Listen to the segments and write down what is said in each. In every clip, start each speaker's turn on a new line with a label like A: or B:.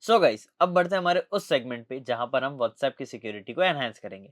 A: So guys, अब बढ़ते हैं हमारे उस सेगमेंट पे जहां पर हम व्हाट्सएप की सिक्योरिटी को एनहांस करेंगे।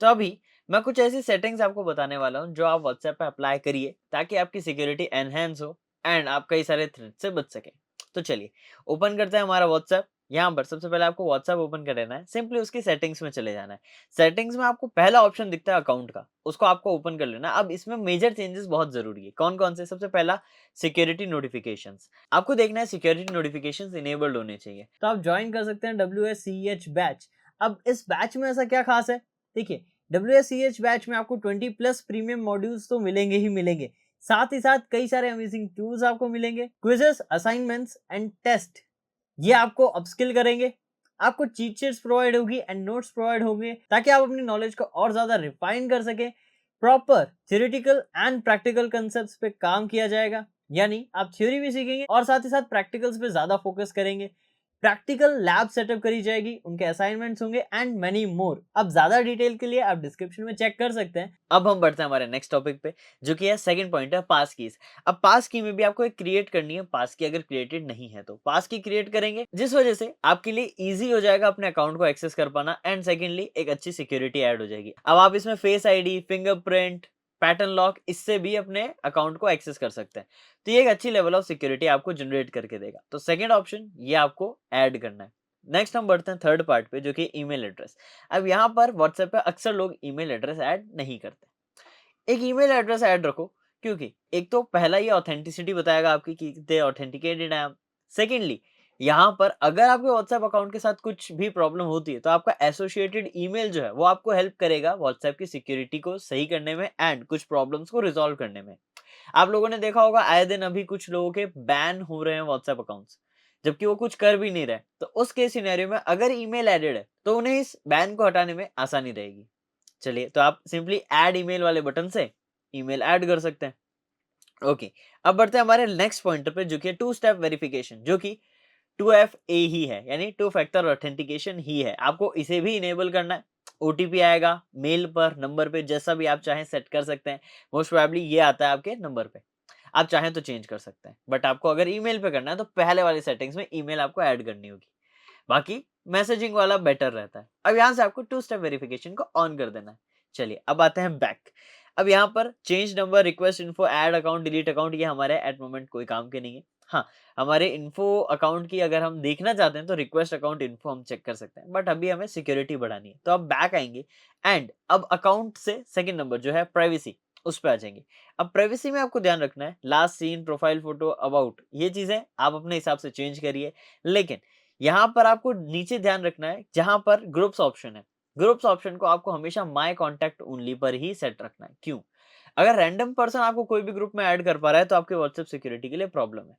A: तो अभी मैं कुछ ऐसी सेटिंग्स आपको बताने वाला हूं जो आप व्हाट्सएप पे अप्लाई करिए ताकि आपकी सिक्योरिटी एनहांस हो एंड आप कई सारे थ्रेट से बच सकें। तो चलिए ओपन करते हैं हमारा व्हाट्सएप। यहाँ पर सबसे पहले आपको व्हाट्सएप ओपन कर लेना है, सिंपली उसकी सेटिंग्स में चले जाना है। सेटिंग्स में आपको पहला ऑप्शन दिखता है अकाउंट का, उसको आपको ओपन कर लेना है। अब इसमें मेजर चेंजेस बहुत जरूरी है। कौन कौन से? सबसे पहला, सिक्योरिटी नोटिफिकेशंस। आपको देखना है सिक्योरिटी नोटिफिकेशंस इनेबल्ड होने चाहिए, तो आप ज्वाइन कर सकते हैं WSCH बैच। अब इस बैच में ऐसा क्या खास है? देखिए, WSCH बैच में आपको 20+ प्रीमियम मॉड्यूल्स तो मिलेंगे ही मिलेंगे, साथ ही साथ कई सारे अमेजिंग टूल्स आपको मिलेंगे, क्विजेस, असाइनमेंट्स एंड टेस्ट, ये आपको अपस्किल करेंगे। आपको चीट शीट्स प्रोवाइड होगी एंड नोट्स प्रोवाइड होंगे ताकि आप अपनी नॉलेज को और ज्यादा रिफाइन कर सकें। Proper theoretical and practical concepts पे काम किया जाएगा, यानी आप थ्योरी भी सीखेंगे और साथ ही साथ प्रैक्टिकल्स पे ज्यादा फोकस करेंगे। प्रैक्टिकल लैब सेटअप करी जाएगी, उनके असाइनमेंट्स होंगे एंड मेनी मोर। अब ज्यादा डिटेल के लिए आप डिस्क्रिप्शन में चेक कर सकते हैं। अब हम बढ़ते हैं हमारे नेक्स्ट टॉपिक पे, जो कि है सेकंड पॉइंट है, पास कीज। अब पास की में भी आपको एक क्रिएट करनी है। पास की अगर क्रिएटेड नहीं है तो पास की क्रिएट करेंगे, जिस वजह से आपके लिए इजी हो जाएगा अपने अकाउंट को एक्सेस कर पाना एंड सेकेंडली एक अच्छी सिक्योरिटी ऐड हो जाएगी। अब आप इसमें face ID, fingerprint, pattern lock, इससे भी अपने अकाउंट को एक्सेस कर सकते हैं। तो ये एक अच्छी लेवल ऑफ सिक्योरिटी आपको जनरेट करके देगा। तो सेकंड ऑप्शन ये आपको ऐड करना है। नेक्स्ट हम बढ़ते हैं थर्ड पार्ट पे, जो कि ईमेल एड्रेस। अब यहाँ पर व्हाट्सएप पे अक्सर लोग ईमेल एड्रेस ऐड नहीं करते। एक ईमेल एड्रेस ऐड रखो, क्योंकि एक तो पहला ये ऑथेंटिसिटी बताएगा आपकी कि कितने ऑथेंटिकेटेड है आप। सेकेंडली, यहाँ पर अगर आपके व्हाट्सएप अकाउंट के साथ कुछ भी प्रॉब्लम होती है तो आपका एसोसिएटेड ईमेल जो है वो आपको हेल्प करेगा व्हाट्सएप की सिक्योरिटी को सही करने में एंड कुछ प्रॉब्लम्स को रिजॉल्व करने में। आप लोगों ने देखा होगा आए दिन अभी कुछ लोगों के बैन हो रहे हैं व्हाट्सएप अकाउंट्स, जबकि वो कुछ कर भी नहीं रहे। तो उस केस सिनेरियो में अगर ईमेल एडेड है तो उन्हें इस बैन को हटाने में आसानी रहेगी। चलिए, तो आप सिंपली ऐड ईमेल वाले बटन से ईमेल ऐड कर सकते हैं। ओके, अब बढ़ते हैं हमारे नेक्स्ट पॉइंटर पे, जो कि टू स्टेप वेरिफिकेशन, जो कि 2FA ही है, यानी टू फैक्टर ऑथेंटिकेशन ही है। आपको इसे भी इनेबल करना है। ओटीपी आएगा मेल पर, नंबर पे, जैसा भी आप चाहें सेट कर सकते हैं। मोस्ट प्रोबेबली ये आता है आपके नंबर पे, आप चाहें तो चेंज कर सकते हैं, बट आपको अगर ईमेल पे करना है तो पहले वाली सेटिंग्स में ईमेल आपको ऐड करनी होगी। बाकी मैसेजिंग वाला बेटर रहता है। अब यहाँ से आपको टू स्टेप वेरिफिकेशन को ऑन कर देना है। चलिए, अब आते हैं बैक। अब यहाँ पर change number, request info, add account, delete account, ये हमारे एट मोमेंट कोई काम के नहीं है। हाँ, हमारे इन्फो अकाउंट की अगर हम देखना चाहते हैं तो रिक्वेस्ट अकाउंट इन्फो हम चेक कर सकते हैं, बट अभी हमें सिक्योरिटी बढ़ानी है। तो अब बैक आएंगे एंड अब अकाउंट से सेकंड नंबर जो है प्राइवेसी, उस पर आ जाएंगे। अब प्राइवेसी में आपको ध्यान रखना है, last seen, profile photo, about, ये चीजें आप अपने हिसाब से चेंज करिए। लेकिन यहाँ पर आपको नीचे ध्यान रखना है, जहां पर ग्रुप्स ऑप्शन है, ग्रुप्स ऑप्शन को आपको हमेशा माय कांटेक्ट ओनली पर ही सेट रखना है। क्यों? अगर रैंडम पर्सन आपको कोई भी ग्रुप में ऐड कर पा रहा है तो आपके व्हाट्सएप सिक्योरिटी के लिए प्रॉब्लम है।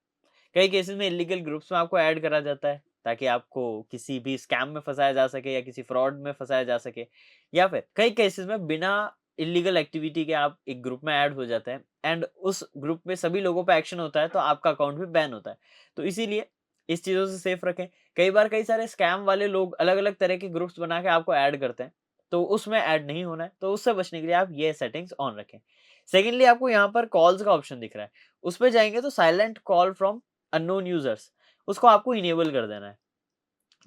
A: कई केसेस में इलीगल ग्रुप्स में आपको ऐड करा जाता है ताकि आपको किसी भी स्कैम में फंसाया जा सके या किसी फ्रॉड में फंसाया जा सके, या फिर कई केसेस में बिना इलीगल एक्टिविटी के आप एक ग्रुप में ऐड हो जाते हैं एंड उस ग्रुप में सभी लोगों पे एक्शन होता है तो आपका अकाउंट भी बैन होता है। तो इसीलिए इस चीजों से सेफ रखें। कई बार कई सारे स्कैम वाले लोग अलग अलग तरह के ग्रुप्स बना के आपको ऐड करते हैं, तो उसमें ऐड नहीं होना है। तो उससे बचने के लिए आप ये सेटिंग्स ऑन रखें। सेकेंडली, आपको यहाँ पर कॉल्स का ऑप्शन दिख रहा है, उस पर जाएंगे तो silent call from unknown users, उसको आपको इनेबल कर देना है।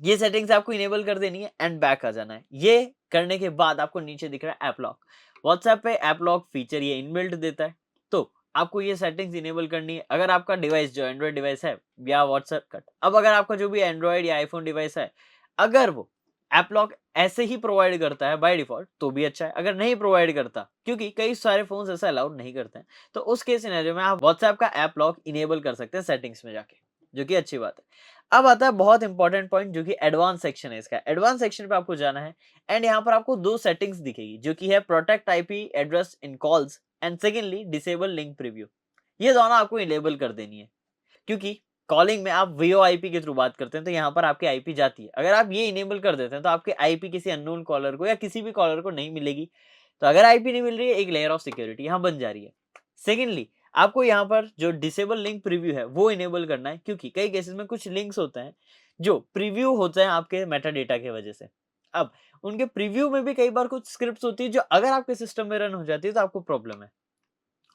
A: ये सेटिंग्स आपको इनेबल कर देनी है एंड बैक आ जाना है। ये करने के बाद आपको नीचे दिख रहा है ऐप लॉक। व्हाट्सएप पे ऐप लॉक फीचर ये इनबिल्ट देता है, तो आपको ये सेटिंग्स इनेबल करनी है। अगर आपका डिवाइस जो एंड्रॉइड डिवाइस है या व्हाट्सएप कट, अब अगर आपका जो भी एंड्रॉइड या आईफोन डिवाइस है, अगर वो ऐप लॉक ऐसे ही प्रोवाइड करता है बाय डिफॉल्ट तो भी अच्छा है। अगर नहीं प्रोवाइड करता, क्योंकि कई सारे फोन्स ऐसा अलाउड नहीं करते हैं, तो उस केस सिनेरियो में आप व्हाट्सएप का ऐप लॉक इनेबल कर सकते हैं सेटिंग्स में जाके, जो कि अच्छी बात है। अब आता है बहुत इंपॉर्टेंट पॉइंट, जो कि एडवांस सेक्शन है। इसका एडवांस सेक्शन पे आपको जाना है एंड यहाँ पर आपको दो सेटिंग्स दिखेगी, जो कि है protect IP address in calls and secondly disable link preview. ये दोनों आपको इनेबल कर देनी है, क्योंकि कॉलिंग में आप वीओआईपी के थ्रू बात करते हैं तो यहाँ पर आपकी आईपी जाती है। अगर आप ये इनेबल कर देते हैं तो आपकी आईपी किसी अननोन कॉलर को या किसी भी कॉलर को नहीं मिलेगी। तो अगर आईपी नहीं मिल रही है, एक लेयर ऑफ सिक्योरिटी यहाँ बन जा रही है। सेकेंडली, आपको यहाँ पर जो डिसेबल लिंक प्रीव्यू है वो इनेबल करना है, क्योंकि कई केसेस में कुछ लिंक्स होते हैं जो प्रीव्यू होते हैं आपके मेटा डेटा की वजह से। अब उनके प्रीव्यू में भी कई बार कुछ स्क्रिप्ट्स होती है जो अगर आपके सिस्टम में रन हो जाती है तो आपको प्रॉब्लम है,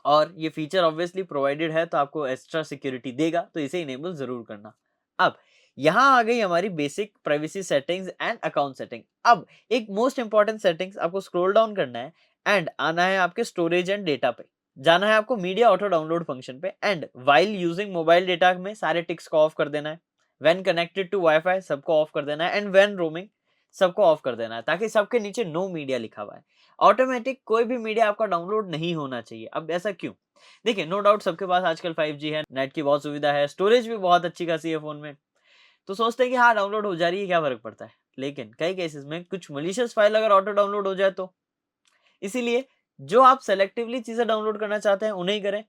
A: और ये फीचर ऑब्वियसली प्रोवाइडेड है तो आपको एक्स्ट्रा सिक्योरिटी देगा, तो इसे इनेबल जरूर करना। अब यहाँ आ गई हमारी basic privacy settings and account setting. अब एक मोस्ट इंपॉर्टेंट सेटिंग्स आपको स्क्रॉल डाउन करना है एंड आना है आपके स्टोरेज एंड डेटा पे। जाना है आपको मीडिया ऑटो डाउनलोड फंक्शन पे and while using mobile data में सारे टिक्स को ऑफ कर देना है। व्हेन कनेक्टेड टू वाईफाई सबको ऑफ कर देना है एंड व्हेन रोमिंग सबको ऑफ कर देना है, ताकि सबके नीचे नो मीडिया लिखा हुआ है। ऑटोमेटिक कोई भी मीडिया आपका डाउनलोड नहीं होना चाहिए। अब ऐसा क्यों? देखिए, नो डाउट सबके पास आजकल 5G है, नेट की बहुत सुविधा है, स्टोरेज भी बहुत अच्छी खासी है फोन में, तो सोचते हैं कि हाँ डाउनलोड हो जा रही है, क्या फर्क पड़ता है। लेकिन कई केसेस में कुछ मलिशियस फाइल अगर ऑटो डाउनलोड हो जाए तो, इसीलिए जो आप सेलेक्टिवली चीजें डाउनलोड करना चाहते हैं उन्हें ही करें,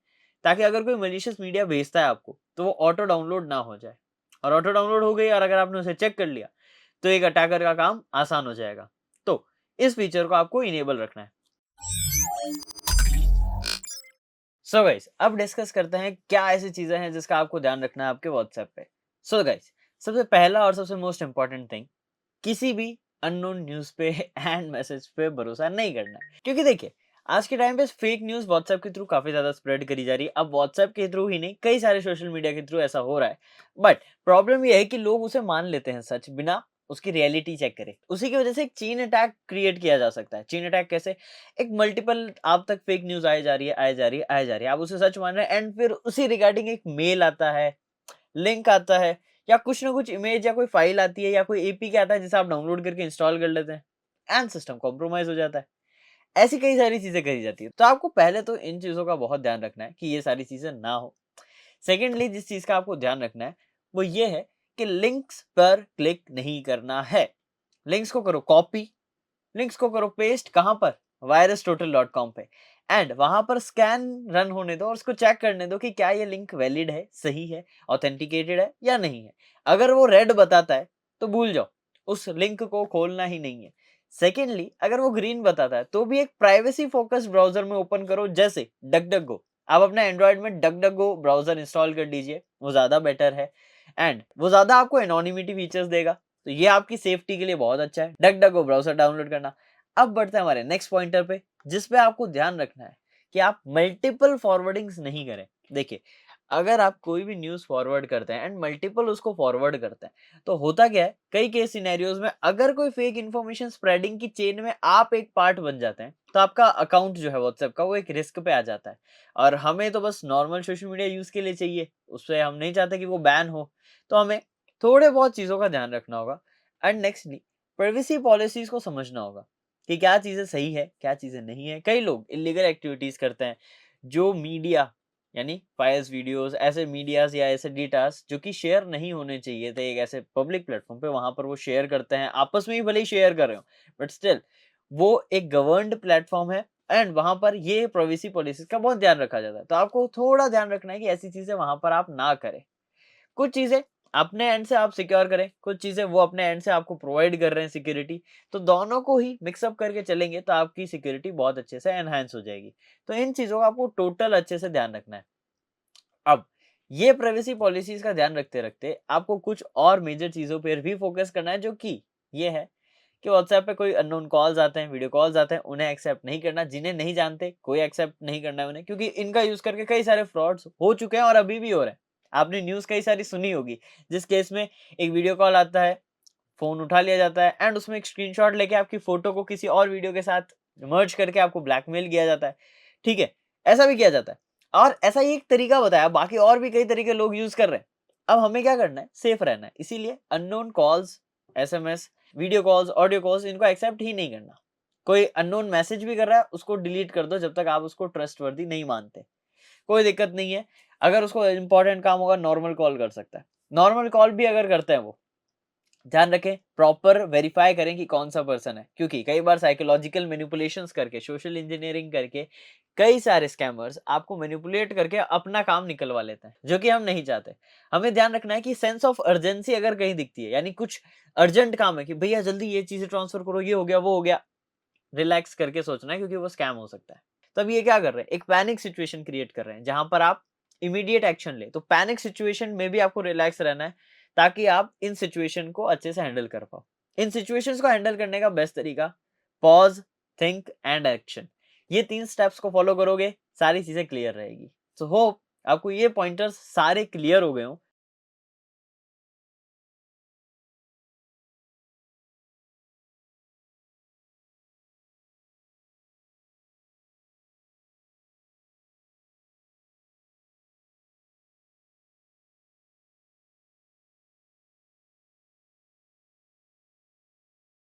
A: ताकि अगर कोई मलिशियस मीडिया भेजता है आपको तो वो ऑटो डाउनलोड ना हो जाए। और ऑटो डाउनलोड हो गई और अगर आपने उसे चेक कर लिया तो एक अटैकर का काम आसान हो जाएगा। तो इस फीचर को आपको इनेबल रखना है। सो गाइस, अब डिस्कस करते हैं क्या ऐसी चीजें हैं जिसका आपको ध्यान रखना है आपके व्हाट्सएप पे। सो गाइस, सबसे पहला और सबसे मोस्ट इंपॉर्टेंट थिंग, किसी भी अननोन न्यूज़ पे एंड मैसेज पे भरोसा नहीं करना है। क्योंकि देखिए, आज के टाइम पे फेक न्यूज़ व्हाट्सएप के थ्रू काफ़ी ज़्यादा स्प्रेड करी जा रही है। अब व्हाट्सएप के थ्रू ही नहीं, कई सारे सोशल मीडिया के थ्रू ऐसा हो रहा है। बट प्रॉब्लम ये है कि लोग उसे मान लेते हैं सच, बिना उसकी रियलिटी चेक करे। उसी की वजह से एक चेन अटैक क्रिएट किया जा सकता है। चेन अटैक कैसे? एक मल्टीपल आप तक फेक न्यूज़ आए जा रही है, आए जा रही है, आए जा रही है। आप उसे सच मान रहे हैं एंड फिर उसी रिगार्डिंग एक मेल आता है, लिंक आता है, या कुछ ना कुछ इमेज या कोई फाइल आती है या कोई एपीके आता है जिसे आप डाउनलोड करके इंस्टॉल कर लेते हैं एंड सिस्टम कॉम्प्रोमाइज हो जाता है। ऐसी कई सारी चीजें करी जाती है। तो आपको पहले तो इन चीजों का बहुत ध्यान रखना है कि ये सारी चीजें ना हो। सेकेंडली, जिस चीज का आपको ध्यान रखना है वो ये है कि लिंक्स पर क्लिक नहीं करना है। लिंक्स को करो कॉपी, लिंक्स को करो पेस्ट, कहां पर? virustotal.com पे। एंड वहां पर स्कैन रन होने दो और उसको चेक करने दो कि क्या ये लिंक वैलिड है, सही है, ऑथेंटिकेटेड है या नहीं है। अगर वो रेड बताता है तो भूल जाओ, उस लिंक को खोलना ही नहीं है। सेकेंडली, अगर वो ग्रीन बताता है तो भी एक प्राइवेसी फोकस्ड ब्राउजर में ओपन करो, जैसे डक। आप अपना एंड्रॉइड में डक ब्राउजर इंस्टॉल कर दीजिए, वो ज्यादा बेटर है एंड वो ज्यादा आपको एनोनिमिटी फीचर्स देगा। तो ये आपकी सेफ्टी के लिए बहुत अच्छा है, डक ब्राउजर डाउनलोड करना। अब बढ़ते हैं हमारे नेक्स्ट पॉइंटर पे, जिस पे आपको ध्यान रखना है कि आप मल्टीपल फॉरवर्डिंग्स नहीं करें। देखिए, अगर आप कोई भी न्यूज़ फॉरवर्ड करते हैं एंड मल्टीपल उसको फॉरवर्ड करते हैं तो होता क्या है, कई केस सिनेरियोज में अगर कोई फेक इंफॉर्मेशन स्प्रेडिंग की चेन में आप एक पार्ट बन जाते हैं तो आपका अकाउंट जो है व्हाट्सएप का वो एक रिस्क पे आ जाता है। और हमें तो बस नॉर्मल सोशल मीडिया यूज के लिए चाहिए, उससे हम नहीं चाहते कि वो बैन हो। तो हमें थोड़े बहुत चीजों का ध्यान रखना होगा। एंड नेक्स्टली, प्राइवेसी पॉलिसीज को समझना होगा कि क्या चीजें सही है, क्या चीजें नहीं है। कई लोग इलीगल एक्टिविटीज करते हैं, जो मीडिया यानी फाइल्स, वीडियोस, ऐसे मीडियाज या ऐसे डेटास जो कि शेयर नहीं होने चाहिए थे एक ऐसे पब्लिक प्लेटफॉर्म पे, वहां पर वो शेयर करते हैं। आपस में ही भले ही शेयर कर रहे हो, बट स्टिल वो एक गवर्नड प्लेटफॉर्म है एंड वहां पर ये प्राइवेसी पॉलिसीज का बहुत ध्यान रखा जाता है। तो आपको थोड़ा ध्यान रखना है कि ऐसी चीजें वहां पर आप ना करें। कुछ चीजें अपने एंड से आप सिक्योर करें, कुछ चीजें वो अपने एंड से आपको प्रोवाइड कर रहे हैं सिक्योरिटी। तो दोनों को ही मिक्सअप करके चलेंगे तो आपकी सिक्योरिटी बहुत अच्छे से एनहांस हो जाएगी। तो इन चीजों का आपको टोटल अच्छे से ध्यान रखना है। अब ये प्राइवेसी पॉलिसीज का ध्यान रखते रखते आपको कुछ और मेजर चीजों पर भी फोकस करना है, जो कि ये है कि व्हाट्सएप पे कोई अननोन कॉल्स आते हैं, वीडियो कॉल्स आते हैं, उन्हें एक्सेप्ट नहीं करना। जिन्हें नहीं जानते कोई एक्सेप्ट नहीं करना है उन्हें, क्योंकि इनका यूज करके कई सारे फ्रॉड्स हो चुके हैं और अभी भी हो रहे हैं। आपने न्यूज़ कई सारी सुनी होगी, जिस केस में एक वीडियो कॉल आता है, फ़ोन उठा लिया जाता है एंड उसमें एक स्क्रीनशॉट लेके आपकी फ़ोटो को किसी और वीडियो के साथ मर्ज करके आपको ब्लैकमेल किया जाता है। ठीक है? ऐसा भी किया जाता है और ऐसा ही एक तरीका बताया, बाकी और भी कई तरीके लोग यूज़ कर रहे हैं। अब हमें क्या करना है? सेफ रहना है। इसीलिए unknown calls, SMS, video calls, audio calls, इनको एक्सेप्ट ही नहीं करना। कोई अननोन मैसेज भी कर रहा है, उसको डिलीट कर दो जब तक आप उसको ट्रस्टवर्दी नहीं मानते। कोई दिक्कत नहीं है। अगर उसको इम्पोर्टेंट काम होगा, नॉर्मल कॉल कर सकता है। नॉर्मल कॉल भी अगर करते हैं वो, ध्यान रखें प्रॉपर वेरीफाई करें कि कौन-सा पर्सन है। क्योंकि कई बार साइकोलॉजिकल मैनिपुलेशंस करके, सोशल इंजीनियरिंग करके कई सारे स्कैमर्स आपको मैनिपुलेट करके अपना काम निकलवा लेते हैं, जो कि हम नहीं चाहते। हमें ध्यान रखना है कि सेंस ऑफ अर्जेंसी अगर कहीं दिखती है, यानी कुछ अर्जेंट काम है कि भैया जल्दी ये चीज़ें ट्रांसफर करो, ये हो गया, वो हो गया। रिलैक्स करके सोचना है, क्योंकि वो स्कैम हो सकता है। तब ये क्या कर रहे हैं, एक पैनिक सिचुएशन क्रिएट कर रहे हैं जहां पर आप इमीडिएट एक्शन ले। तो पैनिक सिचुएशन में भी आपको रिलैक्स रहना है, ताकि आप इन सिचुएशन को अच्छे से हैंडल कर पाओ। इन सिचुएशंस को हैंडल करने का बेस्ट तरीका, पॉज, थिंक एंड एक्शन। ये 3 स्टेप्स को फॉलो करोगे, सारी चीजें क्लियर रहेगी। सो होप आपको ये पॉइंटर्स सारे क्लियर हो गए हों